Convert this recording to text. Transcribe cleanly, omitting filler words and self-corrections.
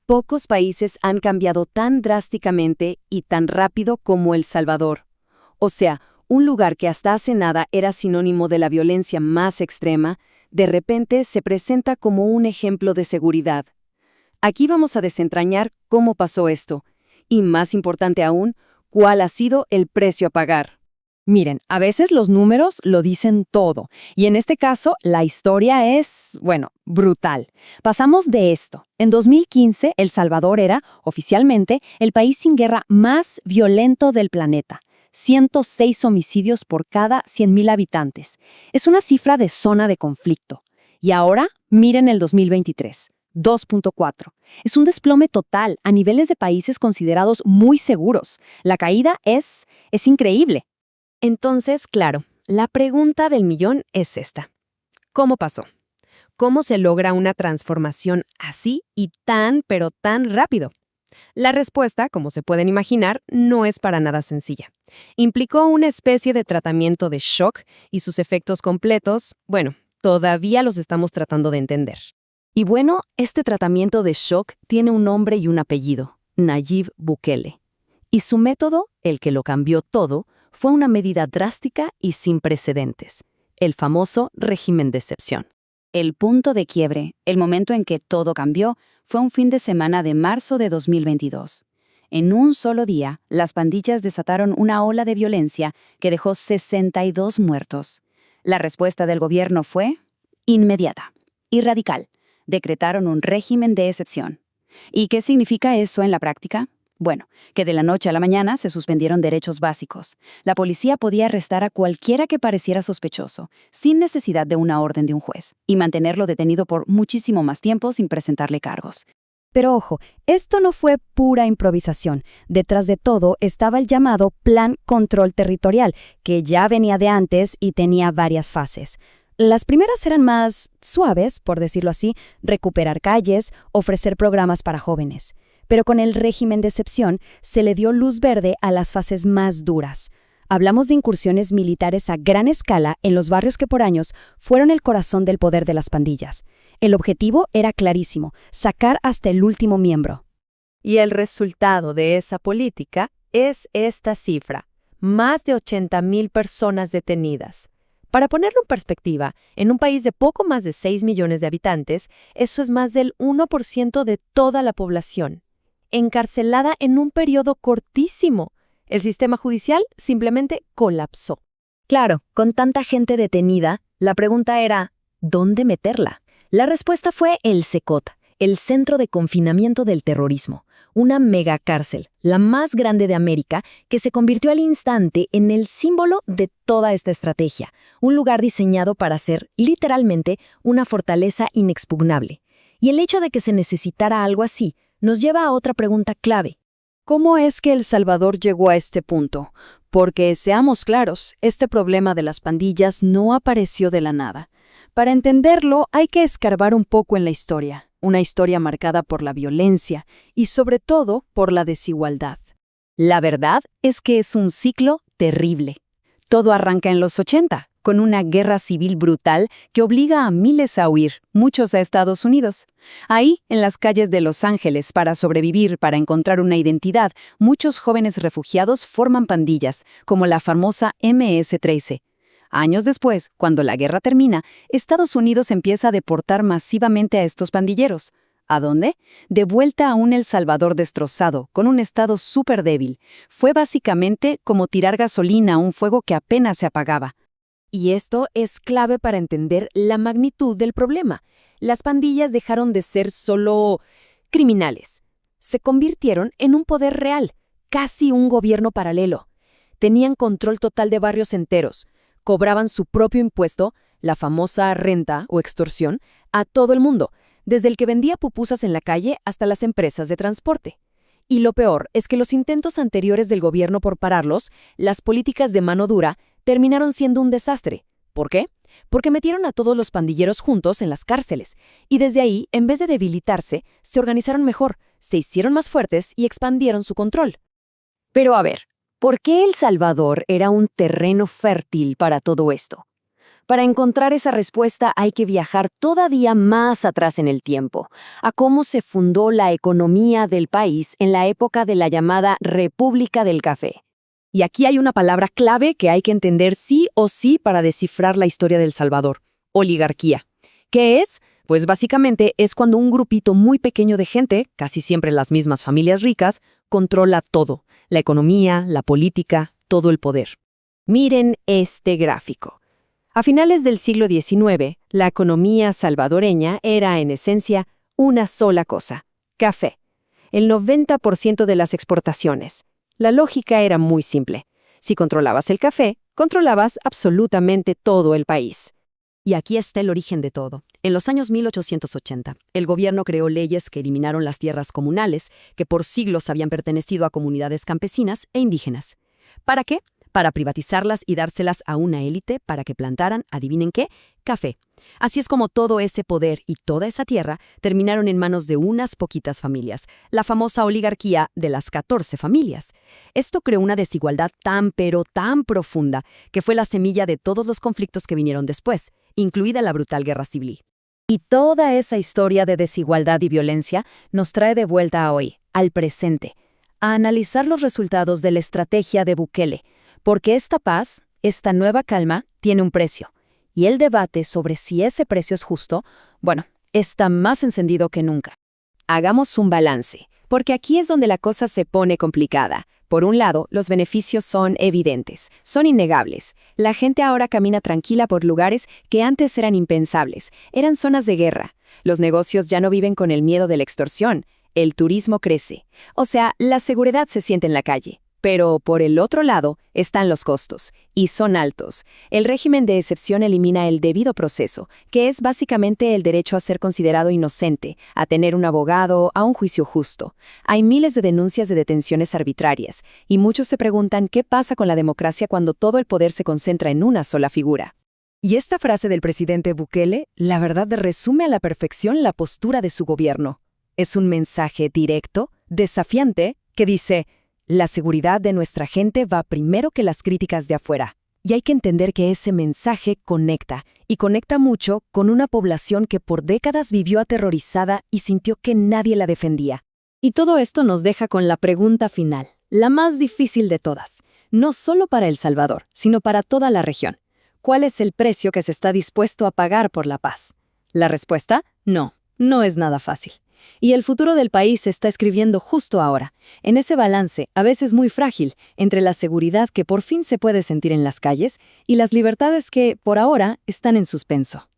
Pocos países han cambiado tan drásticamente y tan rápido como El Salvador. O sea, un lugar que hasta hace nada era sinónimo de la violencia más extrema, de repente se presenta como un ejemplo de seguridad. Aquí vamos a desentrañar cómo pasó esto, y más importante aún, cuál ha sido el precio a pagar. Miren, a veces los números lo dicen todo, y en este caso la historia es, bueno, brutal. Pasamos de esto. En 2015, El Salvador era, oficialmente, el país sin guerra más violento del planeta. 106 homicidios por cada 100.000 habitantes. Es una cifra de zona de conflicto. Y ahora, miren el 2023. 2.4. Es un desplome total a niveles de países considerados muy seguros. La caída es increíble. Entonces, claro, la pregunta del millón es esta. ¿Cómo pasó? ¿Cómo se logra una transformación así y pero tan rápido? La respuesta, como se pueden imaginar, no es para nada sencilla. Implicó una especie de tratamiento de shock y sus efectos completos, bueno, todavía los estamos tratando de entender. Y bueno, este tratamiento de shock tiene un nombre y un apellido, Nayib Bukele. Y su método, el que lo cambió todo, fue una medida drástica y sin precedentes, el famoso régimen de excepción. El punto de quiebre, el momento en que todo cambió, fue un fin de semana de marzo de 2022. En un solo día, las pandillas desataron una ola de violencia que dejó 62 muertos. La respuesta del gobierno fue inmediata y radical. Decretaron un régimen de excepción. ¿Y qué significa eso en la práctica? Bueno, que de la noche a la mañana se suspendieron derechos básicos. La policía podía arrestar a cualquiera que pareciera sospechoso, sin necesidad de una orden de un juez, y mantenerlo detenido por muchísimo más tiempo sin presentarle cargos. Pero ojo, esto no fue pura improvisación. Detrás de todo estaba el llamado Plan Control Territorial, que ya venía de antes y tenía varias fases. Las primeras eran más suaves, por decirlo así, recuperar calles, ofrecer programas para jóvenes. Pero con el régimen de excepción se le dio luz verde a las fases más duras. Hablamos de incursiones militares a gran escala en los barrios que por años fueron el corazón del poder de las pandillas. El objetivo era clarísimo, sacar hasta el último miembro. Y el resultado de esa política es esta cifra, más de 80.000 personas detenidas. Para ponerlo en perspectiva, en un país de poco más de 6 millones de habitantes, eso es más del 1% de toda la población, encarcelada en un periodo cortísimo. El sistema judicial simplemente colapsó. Claro, con tanta gente detenida, la pregunta era, ¿dónde meterla? La respuesta fue el CECOT, el Centro de Confinamiento del Terrorismo, una megacárcel, la más grande de América, que se convirtió al instante en el símbolo de toda esta estrategia, un lugar diseñado para ser, literalmente, una fortaleza inexpugnable. Y el hecho de que se necesitara algo así nos lleva a otra pregunta clave. ¿Cómo es que El Salvador llegó a este punto? Porque, seamos claros, este problema de las pandillas no apareció de la nada. Para entenderlo, hay que escarbar un poco en la historia, una historia marcada por la violencia y, sobre todo, por la desigualdad. La verdad es que es un ciclo terrible. Todo arranca en los 80, con una guerra civil brutal que obliga a miles a huir, muchos a Estados Unidos. Ahí, en las calles de Los Ángeles, para sobrevivir, para encontrar una identidad, muchos jóvenes refugiados forman pandillas, como la famosa MS-13. Años después, cuando la guerra termina, Estados Unidos empieza a deportar masivamente a estos pandilleros. ¿A dónde? De vuelta a un El Salvador destrozado, con un estado súper débil. Fue básicamente como tirar gasolina a un fuego que apenas se apagaba. Y esto es clave para entender la magnitud del problema. Las pandillas dejaron de ser solo criminales. Se convirtieron en un poder real, casi un gobierno paralelo. Tenían control total de barrios enteros. Cobraban su propio impuesto, la famosa renta o extorsión, a todo el mundo, desde el que vendía pupusas en la calle hasta las empresas de transporte. Y lo peor es que los intentos anteriores del gobierno por pararlos, las políticas de mano dura, terminaron siendo un desastre. ¿Por qué? Porque metieron a todos los pandilleros juntos en las cárceles, y desde ahí, en vez de debilitarse, se organizaron mejor, se hicieron más fuertes y expandieron su control. Pero a ver, ¿por qué El Salvador era un terreno fértil para todo esto? Para encontrar esa respuesta hay que viajar todavía más atrás en el tiempo, a cómo se fundó la economía del país en la época de la llamada República del Café. Y aquí hay una palabra clave que hay que entender sí o sí para descifrar la historia de El Salvador: oligarquía. ¿Qué es? Pues básicamente es cuando un grupito muy pequeño de gente, casi siempre las mismas familias ricas, controla todo: la economía, la política, todo el poder. Miren este gráfico. A finales del siglo XIX, la economía salvadoreña era, en esencia, una sola cosa: café. El 90% de las exportaciones. La lógica era muy simple. Si controlabas el café, controlabas absolutamente todo el país. Y aquí está el origen de todo. En los años 1880, el gobierno creó leyes que eliminaron las tierras comunales, que por siglos habían pertenecido a comunidades campesinas e indígenas. ¿Para qué? Para privatizarlas y dárselas a una élite para que plantaran, adivinen qué, café. Así es como todo ese poder y toda esa tierra terminaron en manos de unas poquitas familias, la famosa oligarquía de las 14 familias. Esto creó una desigualdad tan pero tan profunda que fue la semilla de todos los conflictos que vinieron después, incluida la brutal guerra civil. Y toda esa historia de desigualdad y violencia nos trae de vuelta a hoy, al presente, a analizar los resultados de la estrategia de Bukele, porque esta paz, esta nueva calma, tiene un precio. Y el debate sobre si ese precio es justo, bueno, está más encendido que nunca. Hagamos un balance, porque aquí es donde la cosa se pone complicada. Por un lado, los beneficios son evidentes, son innegables. La gente ahora camina tranquila por lugares que antes eran impensables, eran zonas de guerra. Los negocios ya no viven con el miedo de la extorsión, el turismo crece. O sea, la seguridad se siente en la calle. Pero por el otro lado están los costos, y son altos. El régimen de excepción elimina el debido proceso, que es básicamente el derecho a ser considerado inocente, a tener un abogado, a un juicio justo. Hay miles de denuncias de detenciones arbitrarias, y muchos se preguntan qué pasa con la democracia cuando todo el poder se concentra en una sola figura. Y esta frase del presidente Bukele, la verdad, resume a la perfección la postura de su gobierno. Es un mensaje directo, desafiante, que dice: la seguridad de nuestra gente va primero que las críticas de afuera. Y hay que entender que ese mensaje conecta, y conecta mucho con una población que por décadas vivió aterrorizada y sintió que nadie la defendía. Y todo esto nos deja con la pregunta final, la más difícil de todas, no solo para El Salvador, sino para toda la región. ¿Cuál es el precio que se está dispuesto a pagar por la paz? La respuesta: no es nada fácil. Y el futuro del país se está escribiendo justo ahora, en ese balance, a veces muy frágil, entre la seguridad que por fin se puede sentir en las calles y las libertades que, por ahora, están en suspenso.